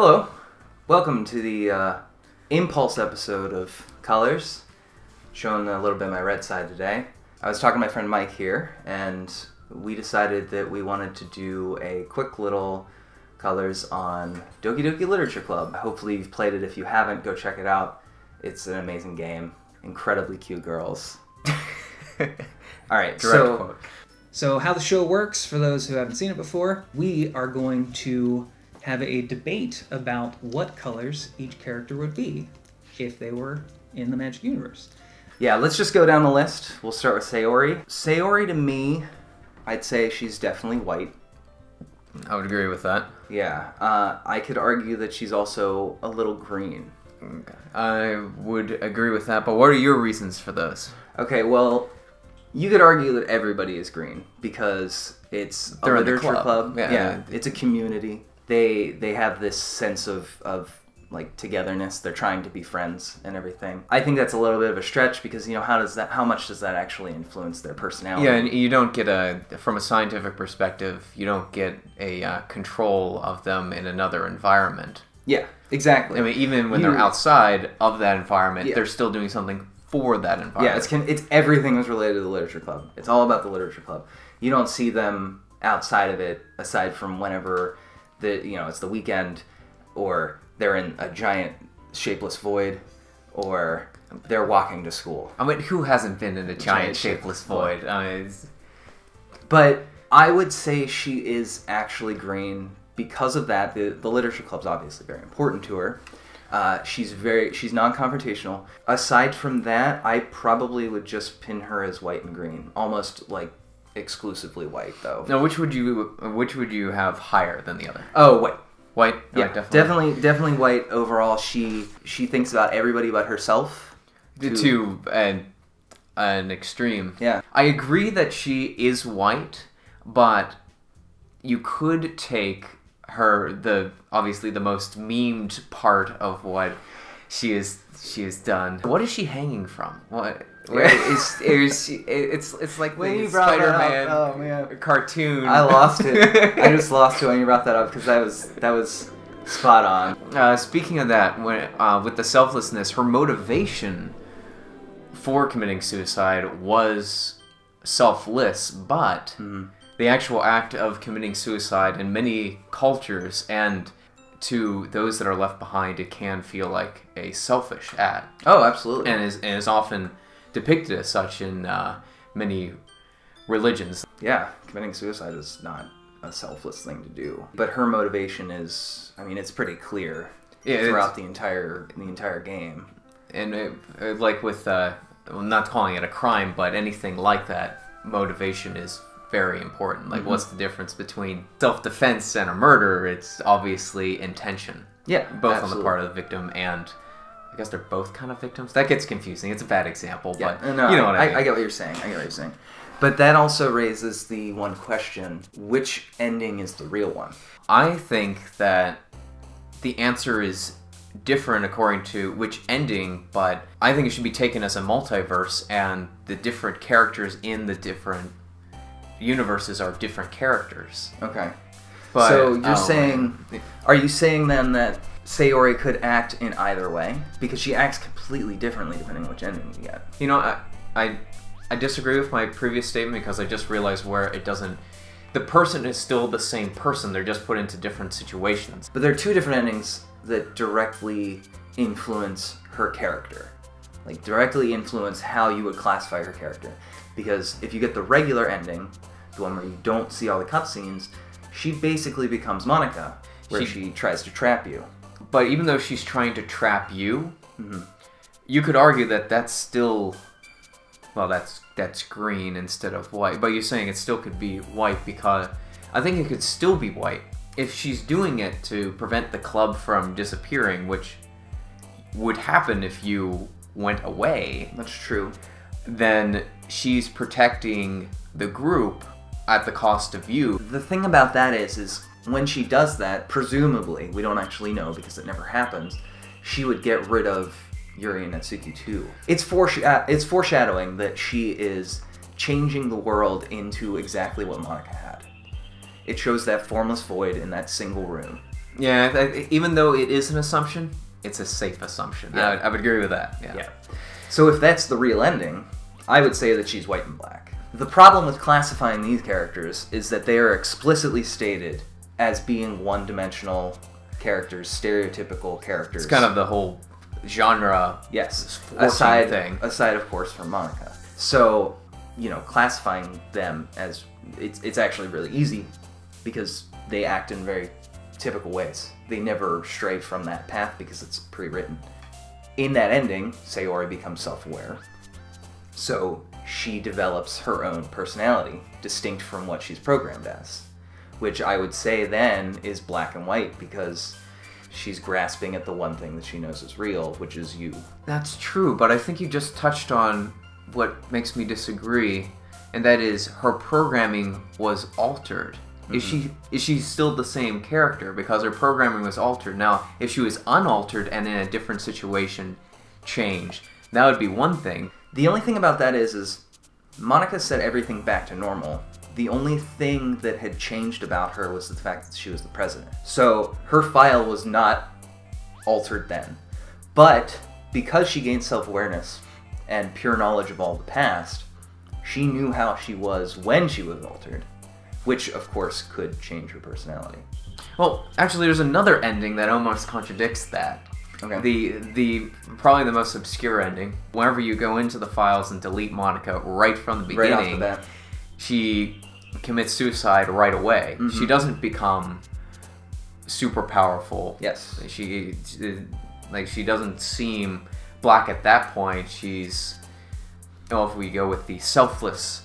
Hello, welcome to the impulse episode of Colors, showing a little bit of my red side today. I was talking to my friend Mike here, and we decided that we wanted to do a quick little Colors on Doki Doki Literature Club. Hopefully you've played it. If you haven't, go check it out. It's an amazing game. Incredibly cute girls. Alright, So how the show works, for those who haven't seen it before, we are going to have a debate about what colors each character would be if they were in the Magic universe. Yeah, let's just go down the list. We'll start with Sayori. Sayori, to me, I'd say she's definitely white. I would agree with that. Yeah, I could argue that she's also a little green. Okay. I would agree with that, but what are your reasons for those? Okay, well, you could argue that everybody is green because it's a literature club. Yeah, it's a community. They have this sense of like togetherness. They're trying to be friends and everything. I think that's a little bit of a stretch because how much does that actually influence their personality? Yeah, and you don't get from a scientific perspective, you don't get a control of them in another environment. Yeah, exactly. I mean, even when they're outside of that environment, they're still doing something for that environment. Yeah, it's everything is related to the literature club. It's all about the literature club. You don't see them outside of it, aside from whenever it's the weekend, or they're in a giant shapeless void, or they're walking to school. I mean, who hasn't been in a giant shapeless void? I mean, But I would say she is actually green. Because of that, the literature club's obviously very important to her. She's non-confrontational. Aside from that, I probably would just pin her as white and green, almost like exclusively white, though. Now, which would you have higher than the other? Oh, white. White? Yeah, definitely white overall. She thinks about everybody but herself. To an extreme. Yeah. I agree that she is white, but you could take her obviously the most memed part of what she has done. What is she hanging from? What? It's like when the you brought Spider-Man cartoon. I lost it. I just lost it when you brought that up because that was spot on. Speaking of that, with the selflessness, her motivation for committing suicide was selfless, but the actual act of committing suicide in many cultures and to those that are left behind, it can feel like a selfish act. Oh, absolutely. And is often depicted as such in many religions. Yeah, committing suicide is not a selfless thing to do. But her motivation is, it's pretty clear throughout the entire game. And like with, not calling it a crime, but anything like that, motivation is very important. Like, what's the difference between self-defense and a murder? It's obviously intention. Yeah, both absolutely. on the part of the victim, and I guess they're both kind of victims. That gets confusing. It's a bad example, but you know what I mean. I get what you're saying. But that also raises the one question: which ending is the real one? I think that the answer is different according to which ending, but I think it should be taken as a multiverse, and the different characters in the different universes are different characters. Okay. But, so you're saying, are you saying then that Sayori could act in either way? Because she acts completely differently depending on which ending you get. You know, I disagree with my previous statement because I just realized where it doesn't... The person is still the same person, they're just put into different situations. But there are two different endings that directly influence her character. Like, directly influence how you would classify her character. Because if you get the regular ending, the one where you don't see all the cutscenes, she basically becomes Monica, where she tries to trap you. But even though she's trying to trap you, you could argue that that's still... Well, that's green instead of white. But you're saying it still could be white because... I think it could still be white. If she's doing it to prevent the club from disappearing, which would happen if you went away... That's true. Then she's protecting the group at the cost of you. The thing about that is when she does that, presumably, we don't actually know because it never happens, she would get rid of Yuri and Natsuki too. It's foreshadowing that she is changing the world into exactly what Monica had. It shows that formless void in that single room. Yeah, even though it is an assumption, it's a safe assumption. Yeah. I would agree with that. Yeah. So if that's the real ending, I would say that she's white and black. The problem with classifying these characters is that they are explicitly stated as being one-dimensional characters, stereotypical characters. It's kind of the whole genre. Yes. Aside thing. Aside, of course, from Monica. So, classifying them as it's actually really easy because they act in very typical ways. They never stray from that path because it's pre-written. In that ending, Sayori becomes self-aware. So she develops her own personality, distinct from what she's programmed as. Which I would say then is black and white because she's grasping at the one thing that she knows is real, which is you. That's true, but I think you just touched on what makes me disagree, and that is her programming was altered. Mm-hmm. Is she still the same character because her programming was altered? Now, if she was unaltered and in a different situation changed, that would be one thing. The only thing about that is Monica set everything back to normal. The only thing that had changed about her was the fact that she was the president. So her file was not altered then. But because she gained self-awareness and pure knowledge of all the past, she knew how she was when she was altered. Which, of course, could change her personality. Well, actually, there's another ending that almost contradicts that. Okay. The probably the most obscure ending. Whenever you go into the files and delete Monica right from the beginning, right off the bat, she commits suicide right away. Mm-hmm. She doesn't become super powerful. Yes. She doesn't seem black at that point. She's, if we go with the selfless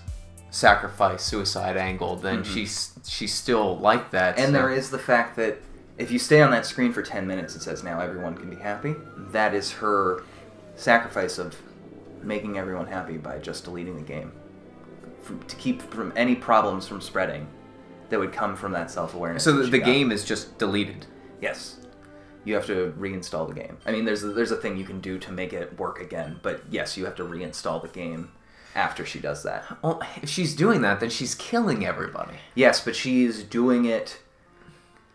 sacrifice suicide angle, then mm-hmm. she's still like that. And there is the fact that if you stay on that screen for 10 minutes, it says now everyone can be happy. That is her sacrifice of making everyone happy by just deleting the game. To keep from any problems from spreading that would come from that self-awareness. So the game is just deleted? Yes. You have to reinstall the game. I mean, there's a thing you can do to make it work again, but yes, you have to reinstall the game after she does that. Well, if she's doing that, then she's killing everybody. Yes, but she's doing it...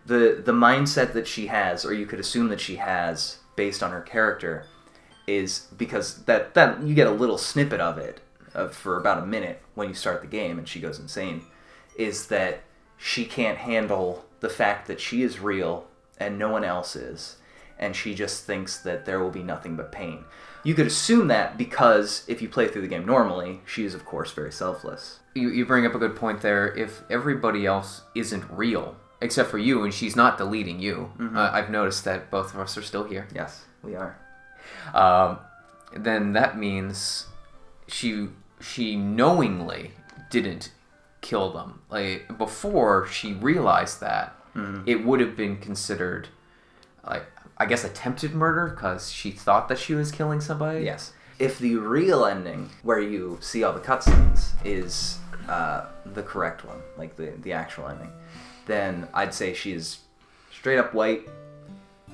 The mindset that she has, or you could assume that she has, based on her character, is because that you get a little snippet of it for about a minute when you start the game and she goes insane, is that she can't handle the fact that she is real and no one else is, and she just thinks that there will be nothing but pain. You could assume that because if you play through the game normally, she is, of course, very selfless. You bring up a good point there. If everybody else isn't real, except for you, and she's not deleting you, mm-hmm. I've noticed that both of us are still here. Yes, we are. Then that means she knowingly didn't kill them. Like, before she realized that, mm-hmm. it would have been considered, like, I guess, attempted murder because she thought that she was killing somebody. Yes. If the real ending, where you see all the cutscenes, is the correct one, like the actual ending, then I'd say she's straight up white,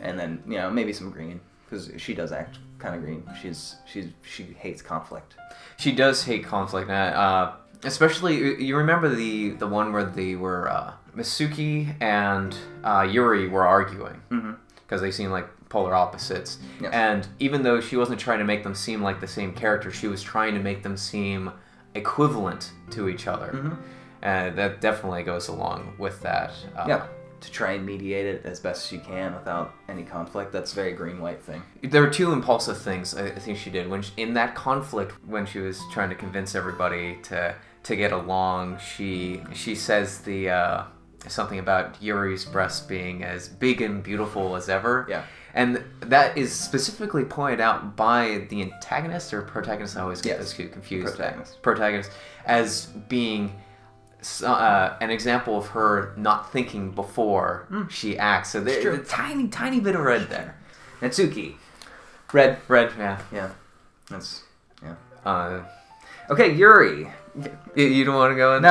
and then maybe some green because she does act kind of green. She hates conflict. She does hate conflict, especially you remember the one where they were Misuki and Yuri were arguing because they seem like polar opposites. Yes. And even though she wasn't trying to make them seem like the same character, she was trying to make them seem equivalent to each other. Mm-hmm. And that definitely goes along with that. To try and mediate it as best as you can without any conflict. That's a very green-white thing. There were two impulsive things I think she did. In that conflict, when she was trying to convince everybody to get along, she says something about Yuri's breast being as big and beautiful as ever. Yeah. And that is specifically pointed out by the antagonist or protagonist. I always get those two confused. Protagonist as being an example of her not thinking before she acts. So there's a tiny bit of red there. Natsuki. Red, yeah. Yeah. Okay, Yuri. You don't want to go into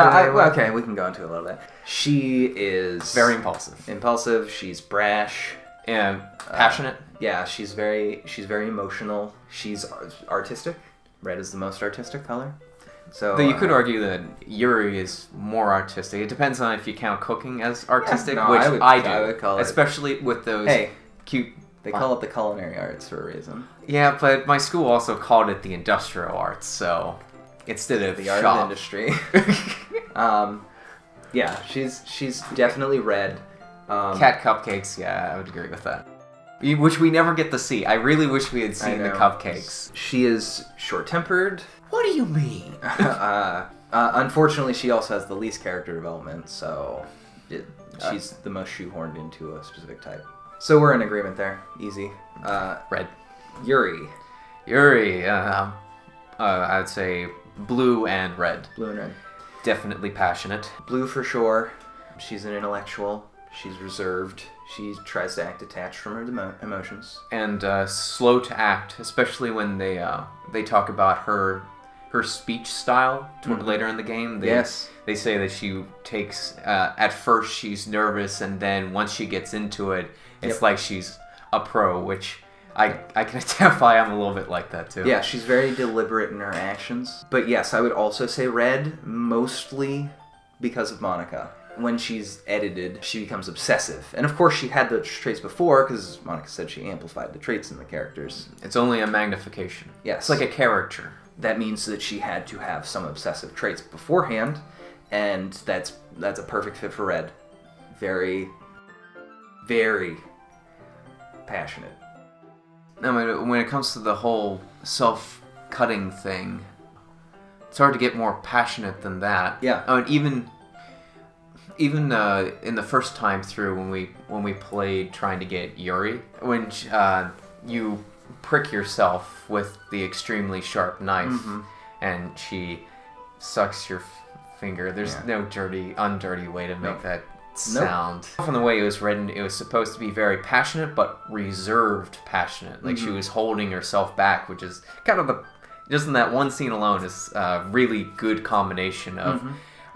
okay, we can go into it a little bit. She is... very impulsive. Impulsive, she's brash. And passionate. Yeah, she's very emotional. She's artistic. Red is the most artistic color. So Though you could argue that Yuri is more artistic. It depends on if you count cooking as artistic, no, which I do. would call it. Especially with those cute... They call it the culinary arts for a reason. Yeah, but my school also called it the industrial arts, so instead of the art of industry. Yeah, she's definitely red. Cat cupcakes, yeah, I would agree with that. Which we never get to see. I really wish we had seen the cupcakes. She is short-tempered. What do you mean? Unfortunately, she also has the least character development, so she's the most shoehorned into a specific type. So we're in agreement there. Easy. Red. Yuri. I would say blue and red. Blue and red. Definitely passionate. Blue for sure. She's an intellectual. She's reserved. She tries to act detached from her emotions. And slow to act, especially when they talk about her speech style later in the game. They say that she takes, at first she's nervous, and then once she gets into it, it's like she's a pro, which I can identify. I'm a little bit like that too. Yeah, she's very deliberate in her actions. But yes, I would also say red, mostly because of Monica. When she's edited, she becomes obsessive. And of course she had those traits before, because Monica said she amplified the traits in the characters. It's only a magnification. Yes. It's like a caricature. That means that she had to have some obsessive traits beforehand, and that's a perfect fit for red. Very, very passionate. Now, when it comes to the whole self-cutting thing, it's hard to get more passionate than that. Yeah. I mean, even in the first time through when we played trying to get Yuri, when you prick yourself with the extremely sharp knife, and she sucks your finger. There's no undirty way to make that sound. From the way it was written, it was supposed to be very passionate, but reserved passionate. Like she was holding herself back, which is kind of just in that one scene alone is a really good combination of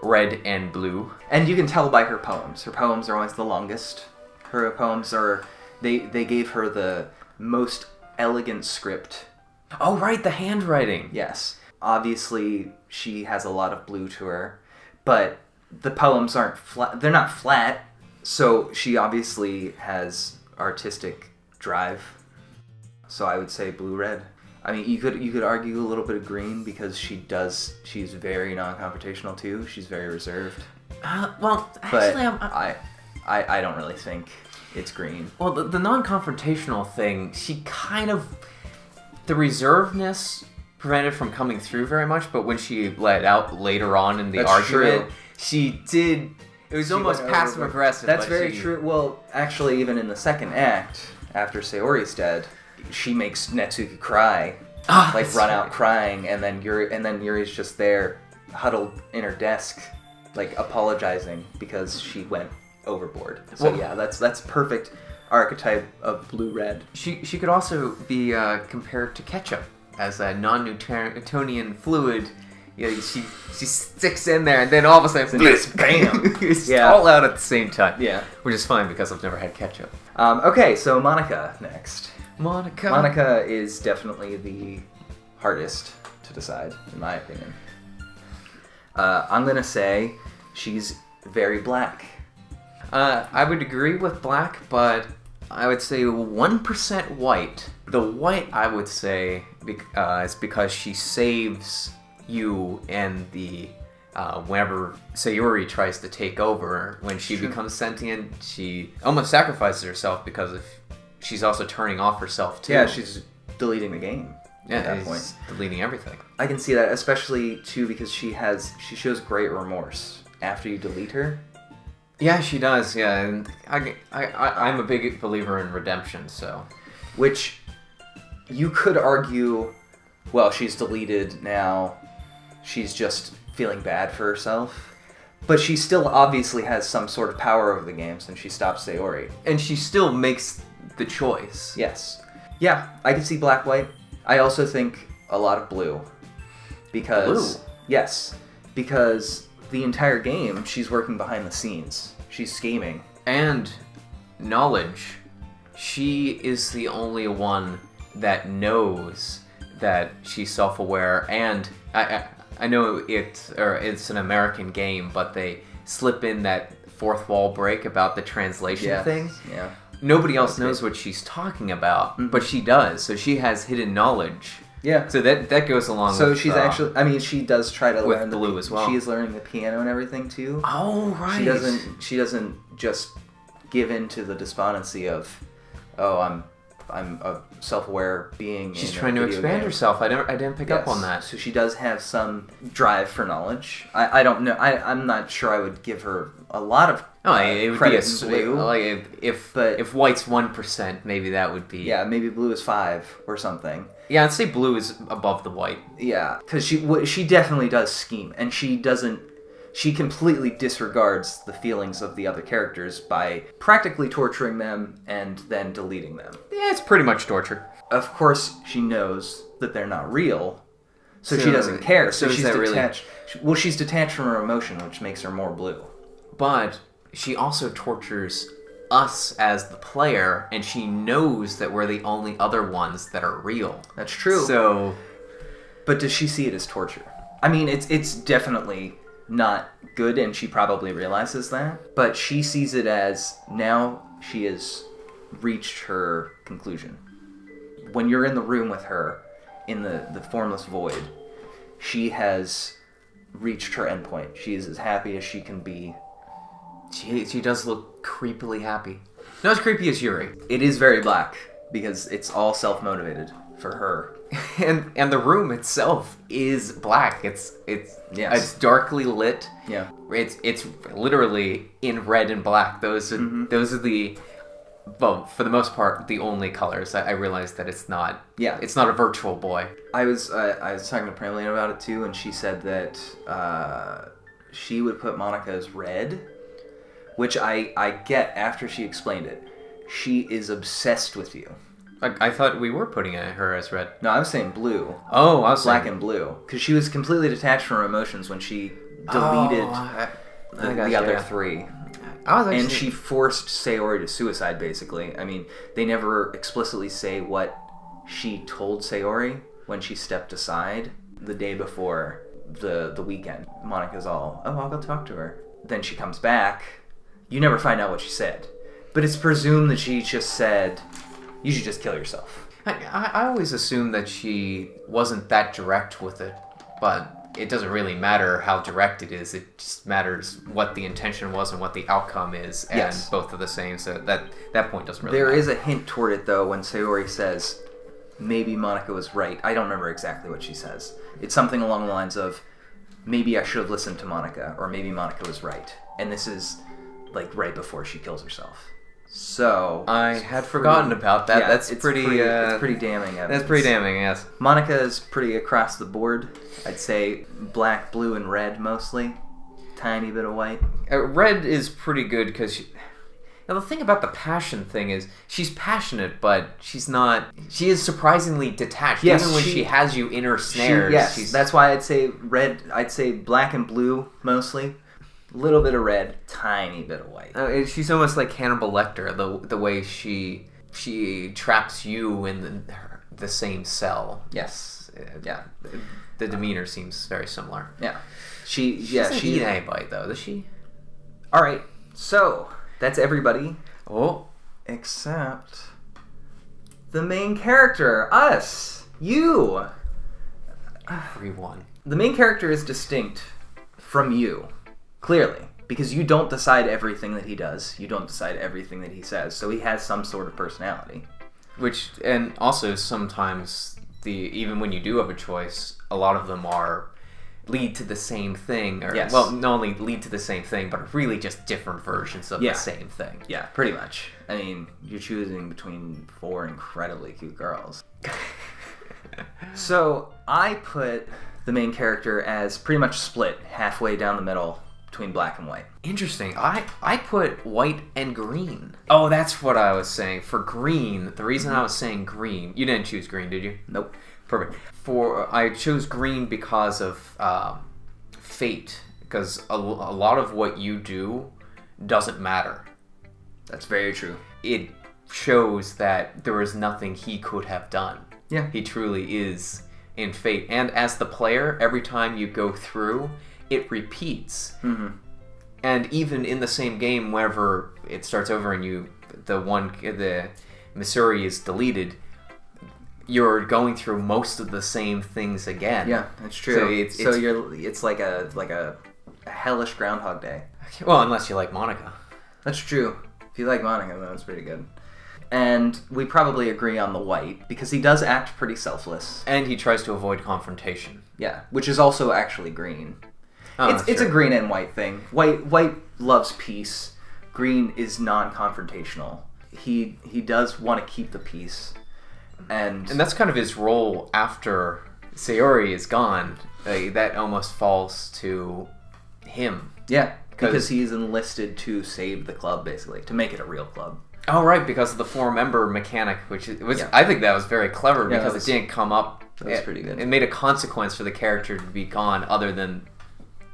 red and blue. And you can tell by her poems. Her poems are always the longest. Her poems are... They gave her the most elegant script. Oh, right, the handwriting. Yes. Obviously, she has a lot of blue to her, but the poems aren't flat. They're not flat, so she obviously has artistic drive. So I would say blue-red. I mean, you could argue a little bit of green because she's very non-confrontational too. She's very reserved. Well, actually, I don't really think it's green. Well, the non-confrontational thing, she kind of... The reservedness prevented from coming through very much, but when she let out later on in the argument, she did... It was almost passive-aggressive. That's very true. Well, actually, even in the second act, after Sayori's dead, she makes Netsuki cry, run out crying, and then Yuri's just there, huddled in her desk, apologizing because she went overboard. So that's perfect archetype of blue-red. She could also be compared to ketchup as a non-Newtonian fluid. Yeah, she sticks in there, and then all of a sudden, bam! It's all out at the same time. Yeah, which is fine because I've never had ketchup. Okay, so Monica next. Monica is definitely the hardest to decide, in my opinion. I'm gonna say she's very black. I would agree with black, but I would say 1% white. The white, I would say, is because she saves you and the... whenever Sayori tries to take over, when she becomes sentient, she almost sacrifices herself because she's also turning off herself too. Yeah, she's deleting the game at that point. Deleting everything. I can see that, especially too because she shows great remorse after you delete her. Yeah, she does. Yeah, and I'm a big believer in redemption. So, which you could argue, well, she's deleted now. She's just feeling bad for herself. But she still obviously has some sort of power over the game since she stopped Sayori. And she still makes the choice. Yes. Yeah, I can see black-white. I also think a lot of blue. Because... Blue? Yes. Because the entire game, she's working behind the scenes. She's scheming. And knowledge. She is the only one that knows that she's self-aware, and I know it's an American game, but they slip in that fourth wall break about the translation thing. Yeah. Nobody else knows what she's talking about, but she does. So she has hidden knowledge. Yeah. So that goes along So with... she's actually... I mean, she does try to learn Blue as well. She is learning the piano and everything, too. Oh, right. She doesn't just give in to the despondency of, oh, I'm a self-aware being. She's trying to expand herself. I didn't pick up on that. So she does have some drive for knowledge. I don't know. I'm not sure I would give her a lot of it would credit be in Blue. Like if White's 1%, maybe that would be... Yeah, maybe Blue is 5 or something. Yeah, I'd say Blue is above the White. Yeah, because she definitely does scheme, and she completely disregards the feelings of the other characters by practically torturing them and then deleting them. Yeah, it's pretty much torture. Of course, she knows that they're not real, so she doesn't care. So she's detached. Well, she's detached from her emotion, which makes her more Blue. But she also tortures us as the player, and she knows that we're the only other ones that are real. That's true. So, but does she see it as torture? I mean, it's definitely not good, and she probably realizes that. But she sees it as now she has reached her conclusion. When you're in the room with her, in the formless void, she has reached her endpoint. She is as happy as she can be. She does look creepily happy. Not as creepy as Yuri. It is very black, because it's all self-motivated for her. And the room itself is black. It's darkly lit. Yeah. It's literally in red and black. Those are the, well, for the most part, the only colors. I realized that it's not a virtual boy. I was talking to Prameline about it too, and she said that she would put Monica as red, which I get after she explained it. She is obsessed with you. I thought we were putting her as red. No, I was saying blue. Oh, I was black saying... and blue, because she was completely detached from her emotions when she deleted the other three. And she forced Sayori to suicide, basically. I mean, they never explicitly say what she told Sayori when she stepped aside the day before the weekend. Monica's all, oh, I'll go talk to her. Then she comes back. You never find out what she said. But it's presumed that she just said, you should just kill yourself. I always assumed that she wasn't that direct with it, but it doesn't really matter how direct it is. It just matters what the intention was and what the outcome is, and both are the same, so that point doesn't really matter. There is a hint toward it, though, when Sayori says, maybe Monica was right. I don't remember exactly what she says. It's something along the lines of, maybe I should have listened to Monica, or maybe Monica was right. And this is, like, right before she kills herself. So I had forgotten about that. It's pretty damning evidence. That's pretty damning, yes. Monica is pretty across the board. I'd say black, blue, and red mostly. Tiny bit of white. Red is pretty good because now the thing about the passion thing is she's passionate, but she's not. She is surprisingly detached. Yes, even when she has you in her snares. That's why I'd say red. I'd say black and blue mostly. Little bit of red, tiny bit of white. She's almost like Hannibal Lecter, the way she traps you in the same cell. Yes. Yeah. The demeanor seems very similar. Yeah. She doesn't eat anybody, though, does she? All right. So that's everybody. Oh. Except the main character, us, you. Everyone. The main character is distinct from you. Clearly, because you don't decide everything that he does. You don't decide everything that he says. So he has some sort of personality. And also sometimes even when you do have a choice, a lot of them lead to the same thing. Or, well, not only lead to the same thing, but really just different versions of the same thing. Yeah, pretty much. I mean, you're choosing between 4 incredibly cute girls. So I put the main character as pretty much split halfway down the middle between black and white. Interesting. I put white and green. Oh, that's what I was saying. For green, the reason I was saying green, you didn't choose green, did you? Nope. Perfect. I chose green because of fate, because a lot of what you do doesn't matter. That's very true. It shows that there is nothing he could have done. Yeah. He truly is in Fate, and as the player, every time you go through, it repeats. Mm-hmm. And even in the same game, whenever it starts over and the Missouri is deleted, you're going through most of the same things again. Yeah, that's true. It's like a hellish Groundhog Day. Well, unless you like Monica. That's true. If you like Monica, then it's pretty good. And we probably agree on the white, because he does act pretty selfless. And he tries to avoid confrontation. Yeah, which is also actually green. Oh, It's a green and white thing. White loves peace. Green is non-confrontational. He does want to keep the peace. And that's kind of his role after Sayori is gone. That almost falls to him. Yeah, because he's enlisted to save the club, basically, to make it a real club. Oh, right, because of the four-member mechanic, which was Yeah. I think that was very clever, Yeah, because it didn't come up. That was pretty good. It made a consequence for the character to be gone, other than...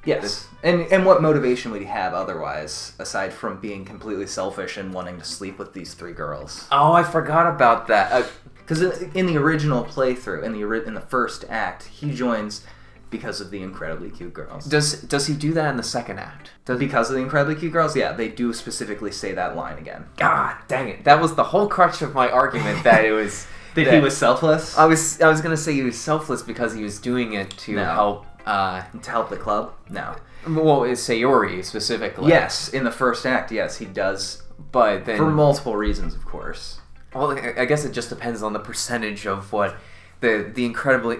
Yes, and what motivation would he have otherwise, aside from being completely selfish and wanting to sleep with these three girls? Oh, I forgot about that. Because in the original playthrough, in the first act, he joins because of the incredibly cute girls. Does he do that in the second act? Because of the incredibly cute girls? Yeah, they do specifically say that line again. God dang it! That was the whole crux of my argument. That it was He was selfless? I was gonna say he was selfless because he was doing it to help. To help the club? No. Well, it's Sayori specifically. Yes, in the first act, yes, he does. But then, for multiple reasons, of course. Well, I guess it just depends on the percentage of what the incredibly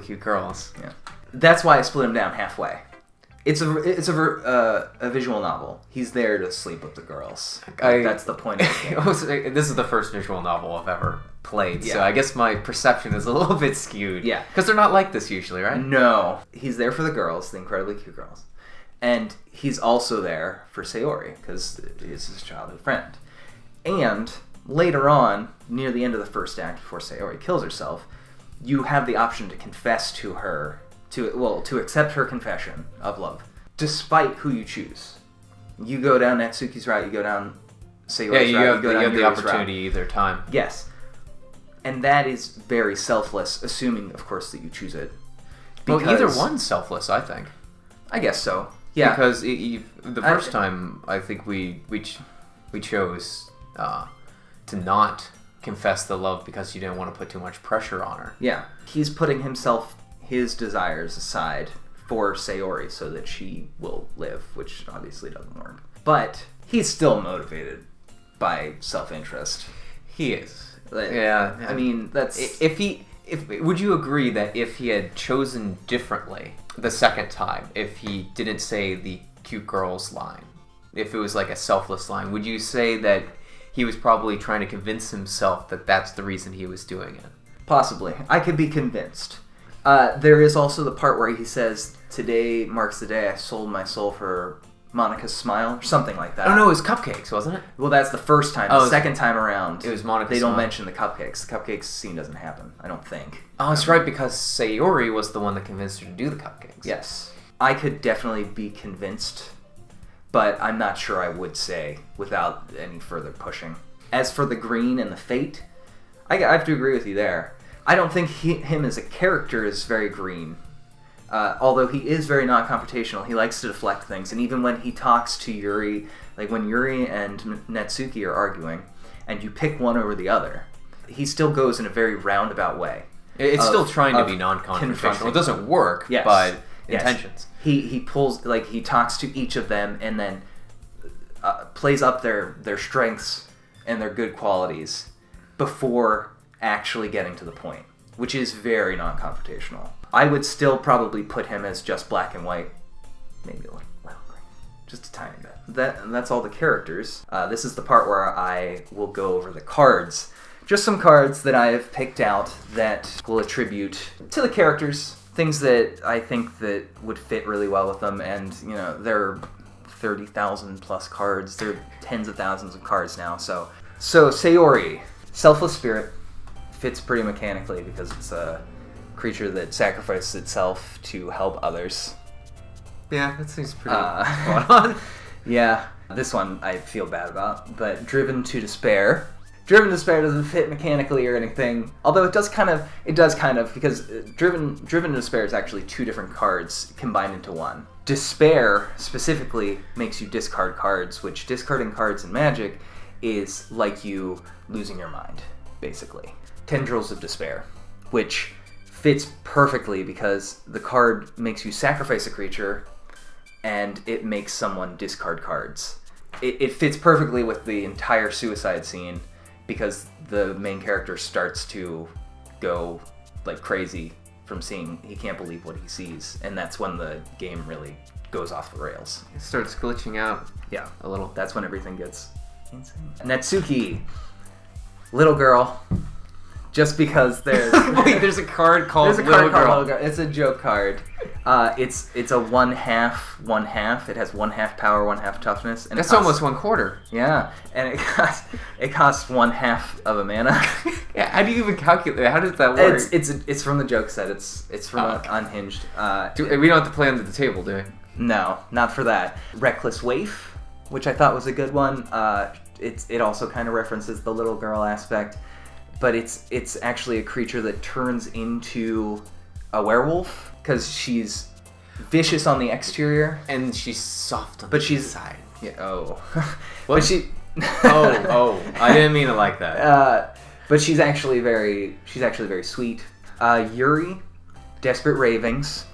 cute girls. Yeah. That's why I split him down halfway. It's a visual novel. He's there to sleep with the girls. That's the point of the game. This is the first visual novel I've ever played, Yeah. so I guess my perception is a little bit skewed. Yeah. Because they're not like this usually, right? No. He's there for the girls, the incredibly cute girls. And he's also there for Sayori, because he's his childhood friend. And later on, near the end of the first act, before Sayori kills herself, you have the option to confess to her, to accept her confession of love, despite who you choose. You go down Natsuki's route, you go down Sayori's route, you have the Yuri's opportunity route. either time. Yes. And that is very selfless, assuming, of course, that you choose it. Well, either one's selfless, I think. I guess so. Yeah. Because the first time, I think we chose to not confess the love because you didn't want to put too much pressure on her. Yeah. He's putting his desires aside for Sayori so that she will live, which obviously doesn't work. But he's still motivated by self-interest. He is. Yeah. I mean, that's... Would you agree that if he had chosen differently the second time, if he didn't say the cute girls line, if it was like a selfless line, would you say that he was probably trying to convince himself that that's the reason he was doing it? Possibly. I could be convinced. There is also the part where he says, "Today marks the day I sold my soul for Monica's smile," or something like that. Oh no, it was cupcakes, wasn't it? Well, that's the first time. The second time around, it was Monica's They don't smile. mention the cupcakes. The cupcakes scene doesn't happen, I don't think. Oh, that's right, because Sayori was the one that convinced her to do the cupcakes. Yes. I could definitely be convinced, but I'm not sure I would say without any further pushing. As for the green and the fate, I have to agree with you there. I don't think him as a character is very green. Although he is very non-confrontational, he likes to deflect things. And even when he talks to Yuri, like when Yuri and Natsuki are arguing, and you pick one over the other, he still goes in a very roundabout way. It's still trying to be non-confrontational. It doesn't work, yes. but Yes. intentions. He pulls, like, he talks to each of them and then plays up their strengths and their good qualities before actually getting to the point, which is very non-confrontational. I would still probably put him as just black and white, maybe a little green, just a tiny bit. That's all the characters. This is the part where I will go over the cards. Just some cards that I have picked out that will attribute to the characters, things that I think that would fit really well with them, and there are 30,000 plus cards. There are tens of thousands of cards now. So Sayori, selfless spirit, fits pretty mechanically because it's a creature that sacrifices itself to help others. Yeah, that seems pretty spot on. Yeah, this one I feel bad about, but driven to despair. Driven Despair doesn't fit mechanically or anything, although it does kind of, because Driven Despair is actually 2 different cards combined into one. Despair, specifically, makes you discard cards, which discarding cards in Magic is like you losing your mind, basically. Tendrils of Despair, which fits perfectly because the card makes you sacrifice a creature, and it makes someone discard cards. It fits perfectly with the entire suicide scene, because the main character starts to go like crazy from seeing, he can't believe what he sees, and that's when the game really goes off the rails. It starts glitching out. Yeah, a little. That's when everything gets insane. Natsuki, little girl. Just because there's wait, there's a card called Little Girl. It's a joke card. It's a 1/2. It has 1/2 power, 1/2 toughness, and that's almost 1/4. Yeah, and it costs 1/2 of a mana. Yeah, how do you even calculate? How does that work? It's from the joke set. It's from Unhinged. We don't have to play under the table, do we? No, not for that. Reckless Waif, which I thought was a good one. It also kind of references the little girl aspect. But it's actually a creature that turns into a werewolf because she's vicious on the exterior and she's soft on the inside. Yeah. Oh. But she. oh! I didn't mean it like that. But she's actually very sweet. Yuri, Desperate Ravings.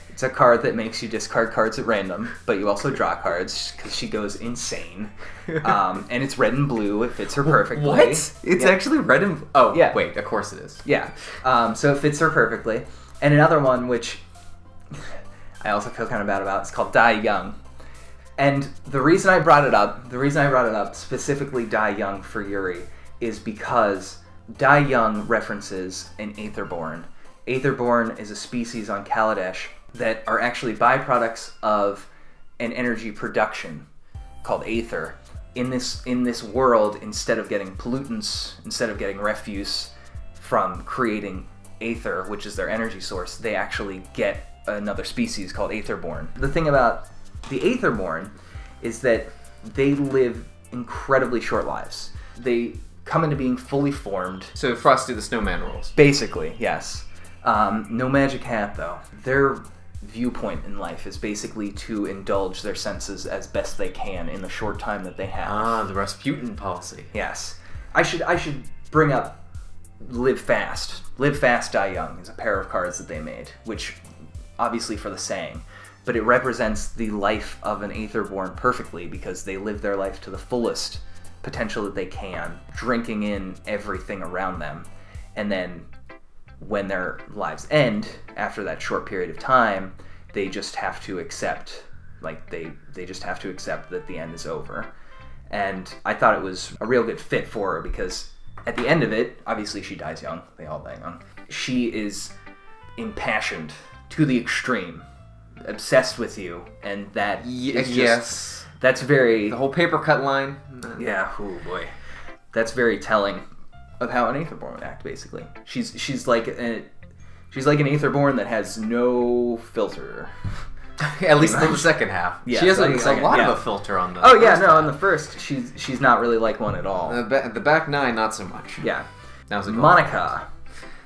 It's a card that makes you discard cards at random, but you also draw cards because she goes insane. And it's red and blue. It fits her perfectly. What? It's actually red and... Oh, yeah. Wait, of course it is. Yeah. So it fits her perfectly. And another one, which I also feel kind of bad about, is called Die Young. And the reason I brought it up, specifically Die Young for Yuri, is because Die Young references an Aetherborn. Aetherborn is a species on Kaladesh that are actually byproducts of an energy production called Aether. In this world, instead of getting pollutants, instead of getting refuse from creating Aether, which is their energy source, they actually get another species called Aetherborn. The thing about the Aetherborn is that they live incredibly short lives. They come into being fully formed. So Frosty the Snowman rules. Basically, yes. No magic hat, though. Their viewpoint in life is basically to indulge their senses as best they can in the short time that they have. Ah, the Rasputin policy. Yes. I should bring up Live Fast. Live Fast, Die Young is a pair of cards that they made, which obviously for the saying, but it represents the life of an Aetherborn perfectly because they live their life to the fullest potential that they can, drinking in everything around them, and then when their lives end, after that short period of time, they just have to accept, they just have to accept that the end is over. And I thought it was a real good fit for her because at the end of it, obviously she dies young. They all die young. She is impassioned to the extreme, obsessed with you, and that is just, yes, that's very... The whole paper cut line. Yeah, oh boy. That's very telling of how an Aetherborn would act, basically. She's like an Aetherborn that has no filter. At least in the second half. Yeah, she has a lot yeah. of a filter on the Oh yeah, first no, half. on the first, she's not really like one at all. The back 9, not so much. Yeah. That was a goal. Monica,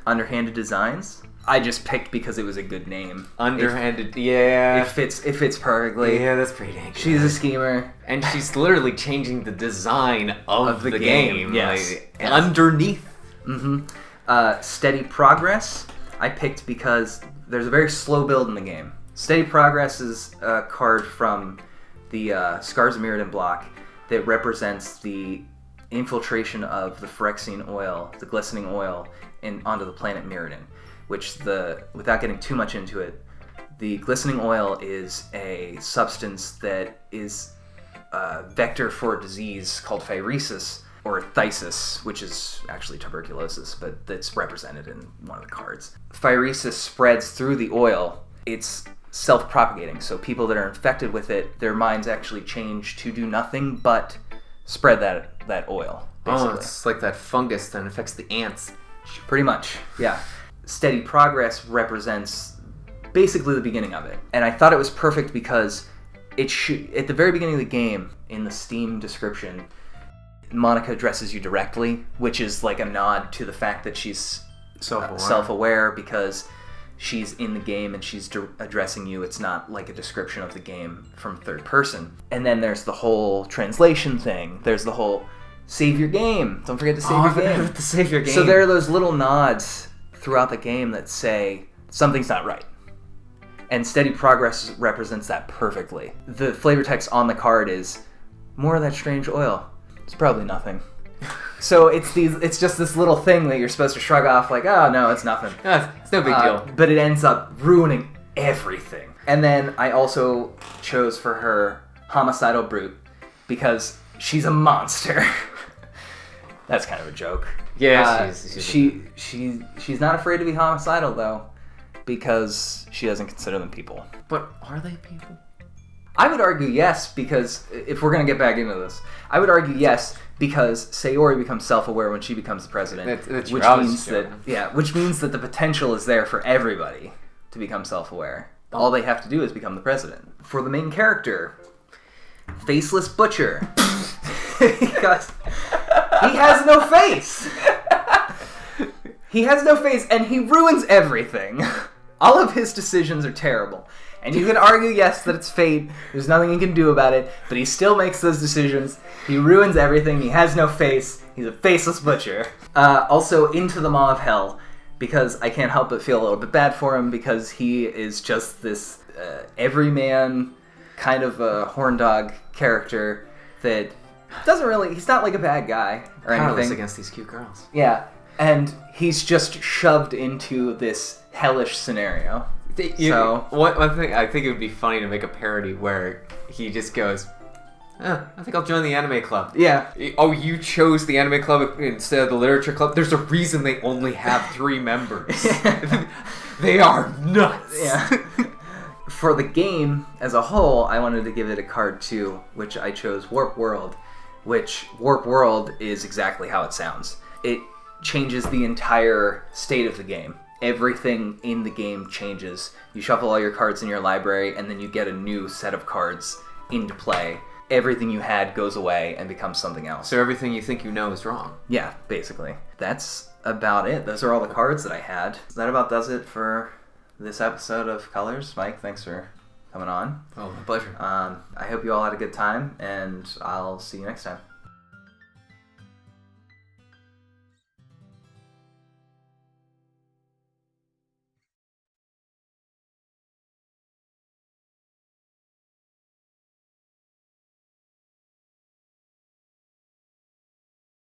Underhanded Designs. I just picked because it was a good name. Underhanded, yeah. It fits perfectly. Yeah, that's pretty dang good. She's a schemer. And she's literally changing the design of the game. Yes. Like, underneath. Mm-hmm. Steady Progress, I picked because there's a very slow build in the game. Steady Progress is a card from the Scars of Mirrodin block that represents the infiltration of the Phyrexian oil, the glistening oil, onto the planet Mirrodin. Which, without getting too much into it, the glistening oil is a substance that is a vector for a disease called phyresis, or thysis, which is actually tuberculosis, but that's represented in one of the cards. Phyresis spreads through the oil. It's self-propagating, so people that are infected with it, their minds actually change to do nothing but spread that oil, basically. Oh, it's like that fungus that infects the ants. Pretty much, yeah. Steady Progress represents basically the beginning of it. And I thought it was perfect because at the very beginning of the game, in the Steam description, Monica addresses you directly, which is like a nod to the fact that she's Self-aware. self-aware because she's in the game and she's addressing you. It's not like a description of the game from third person. And then there's the whole translation thing. There's the whole save your game. Don't forget to save your game. To save your game. So there are those little nods throughout the game that say something's not right. And steady progress represents that perfectly. The flavor text on the card is more of that strange oil. It's probably nothing. So it's just this little thing that you're supposed to shrug off like, oh no, it's nothing. It's no big deal. But it ends up ruining everything. And then I also chose for her Homicidal Brute because she's a monster. That's kind of a joke. Yeah, she's not afraid to be homicidal though, because she doesn't consider them people. But are they people? I would argue yes, because if we're gonna get back into this, I would argue yes because Sayori becomes self-aware when she becomes the president, That's which means that the potential is there for everybody to become self-aware. All they have to do is become the president. For the main character, Faceless Butcher, because he has no face. He has no face, and he ruins everything. All of his decisions are terrible. And you can argue, yes, that it's fate. There's nothing he can do about it. But he still makes those decisions. He ruins everything. He has no face. He's a faceless butcher. Also, Into the Maw of Hell. Because I can't help but feel a little bit bad for him. Because he is just this everyman, kind of a horn dog character that doesn't really... He's not like a bad guy or anything. Against these cute girls. Yeah. And he's just shoved into this hellish scenario. One thing, I think it would be funny to make a parody where he just goes, I think I'll join the anime club. Yeah. Oh, you chose the anime club instead of the literature club? There's a reason they only have 3 members. They are nuts. Yeah. For the game as a whole, I wanted to give it a card too, which I chose Warp World, which Warp World is exactly how it sounds. It changes the entire state of the game. Everything in the game changes. You shuffle all your cards in your library, and then you get a new set of cards into play. Everything you had goes away and becomes something else. So everything you think you know is wrong. Yeah, basically. That's about it. Those are all the cards that I had. That about does it for this episode of Colors. Mike, thanks for coming on. Oh, my pleasure. I hope you all had a good time, and I'll see you next time.